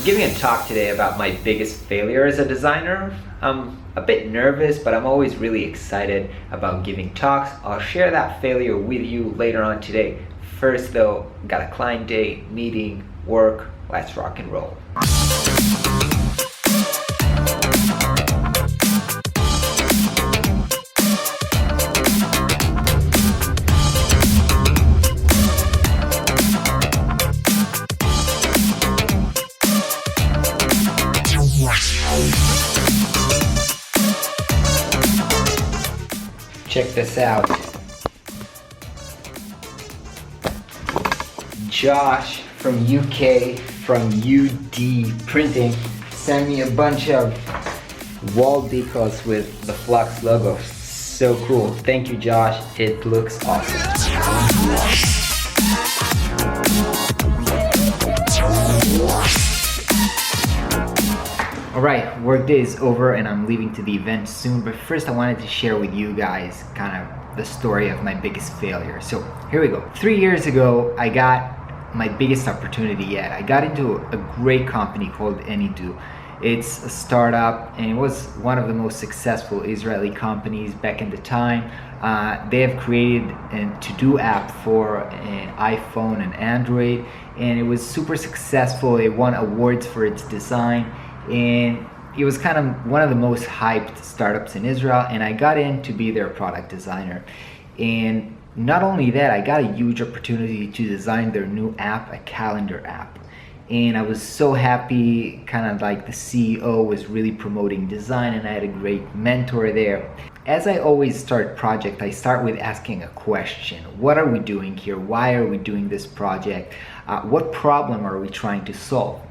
giving a talk today about my biggest failure as a designer. I'm a bit nervous, but I'm always really excited about giving talks. I'll share that failure with you later on today. First though, got a client day, meeting, work, let's rock and roll. Check this out. Josh from UK, from UD Printing, sent me a bunch of wall decals with the Flux logo. So cool. Thank you, Josh. It looks awesome. Alright, workday is over and I'm leaving to the event soon, but first I wanted to share with you guys kind of the story of my biggest failure. So here we go. 3 years ago, I got my biggest opportunity yet. I got into a great company called Anydo. It's a startup and it was one of the most successful Israeli companies back in the time. They have created a to-do app for an iPhone and Android, and it was super successful. It won awards for its design, and it was kind of one of the most hyped startups in Israel, and I got in to be their product designer. And not only that, I got a huge opportunity to design their new app, a calendar app. And I was so happy, kind of like the CEO was really promoting design, and I had a great mentor there. As I always start a project, I start with asking a question. What are we doing here? Why are we doing this project? What problem are we trying to solve?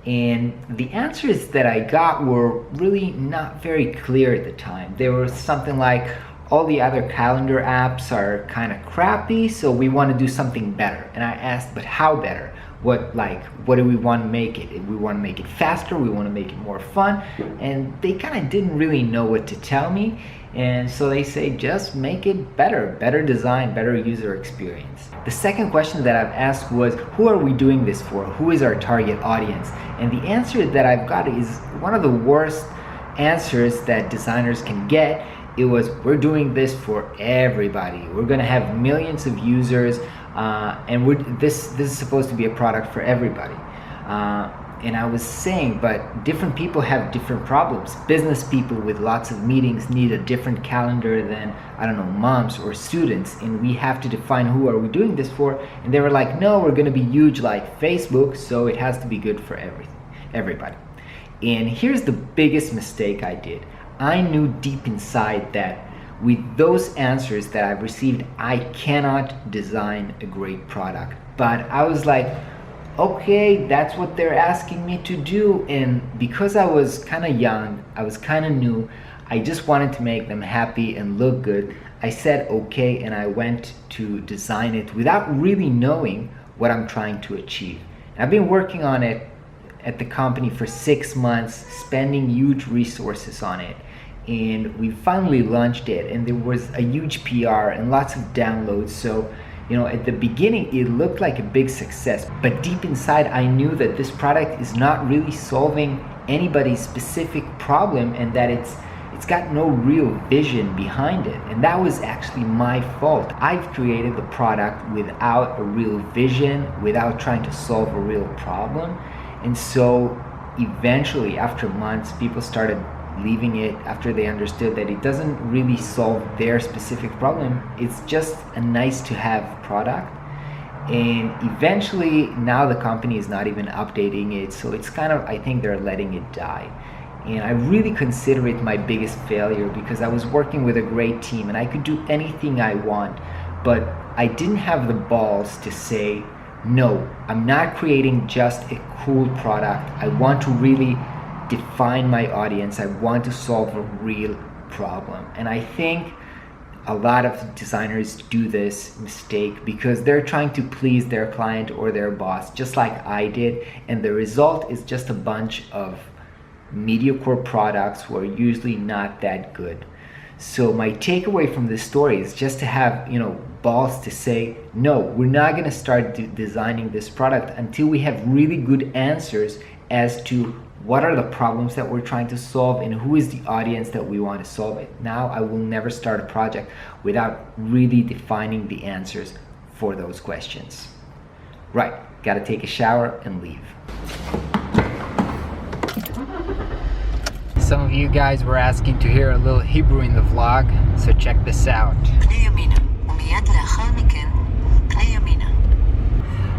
And the answers that I got were really not very clear at the time. There was something like, all the other calendar apps are kind of crappy, so we want to do something better. And I asked, but how better? What do we want to make it? We want to make it faster, we want to make it more fun. And they kind of didn't really know what to tell me. And so they say, just make it better, better design, better user experience. The second question that I've asked was, who are we doing this for? Who is our target audience? And the answer that I've got is one of the worst answers that designers can get. It was, we're doing this for everybody. We're gonna have millions of users, and this is supposed to be a product for everybody. And I was saying, but different people have different problems. Business people with lots of meetings need a different calendar than, I don't know, moms or students, and we have to define who are we doing this for. And they were like, no, we're gonna be huge like Facebook, so it has to be good for everybody. And here's the biggest mistake I did. I knew deep inside that with those answers that I've received, I cannot design a great product. But I was like, okay, that's what they're asking me to do. And because I was kind of young, I was kind of new, I just wanted to make them happy and look good. I said okay, and I went to design it without really knowing what I'm trying to achieve. And I've been working on it at the company for 6 months, spending huge resources on it. And we finally launched it, and there was a huge PR and lots of downloads. So, you know, at the beginning it looked like a big success, but deep inside I knew that this product is not really solving anybody's specific problem, and that it's got no real vision behind it. And that was actually my fault. I've created the product without a real vision, without trying to solve a real problem. And so eventually, after months, people started leaving it after they understood that it doesn't really solve their specific problem. It's just a nice to have product. And eventually now the company is not even updating it, so it's kind of, I think they're letting it die. And I really consider it my biggest failure, because I was working with a great team and I could do anything I want, but I didn't have the balls to say, no, I'm not creating just a cool product. I want to really define my audience. I want to solve a real problem. And I think a lot of designers do this mistake because they're trying to please their client or their boss, just like I did, and the result is just a bunch of mediocre products who are usually not that good. So my takeaway from this story is just to have, balls to say, no, we're not going to start designing this product until we have really good answers as to what are the problems that we're trying to solve and who is the audience that we want to solve it. Now, I will never start a project without really defining the answers for those questions. Right, gotta take a shower and leave. Some of you guys were asking to hear a little Hebrew in the vlog, so check this out.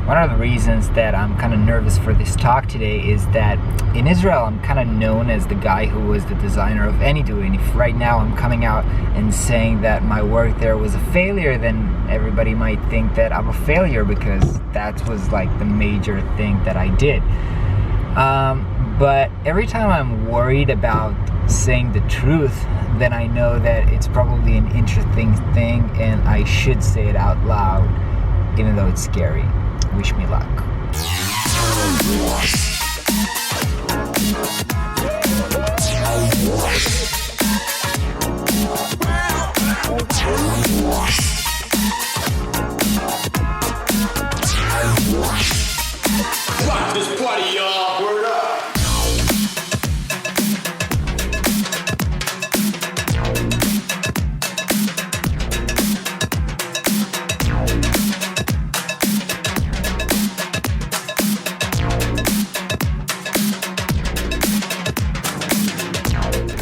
One of the reasons that I'm kind of nervous for this talk today is that in Israel I'm kind of known as the guy who was the designer of Anydo, and if right now I'm coming out and saying that my work there was a failure, then everybody might think that I'm a failure because that was like the major thing that I did. But every time I'm worried about saying the truth, then I know that it's probably an interesting thing and I should say it out loud, even though it's scary. Wish me luck. Rock this party, y'all. Word up.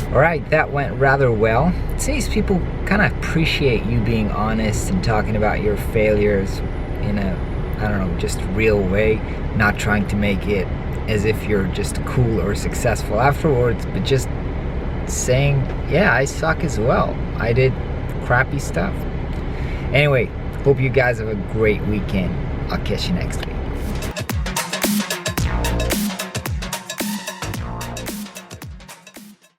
Alright, that went rather well. It seems people kind of appreciate you being honest and talking about your failures in a, I don't know, just real way, not trying to make it as if you're just cool or successful afterwards, but just saying, yeah, I suck as well. I did crappy stuff. Anyway, hope you guys have a great weekend. I'll catch you next week.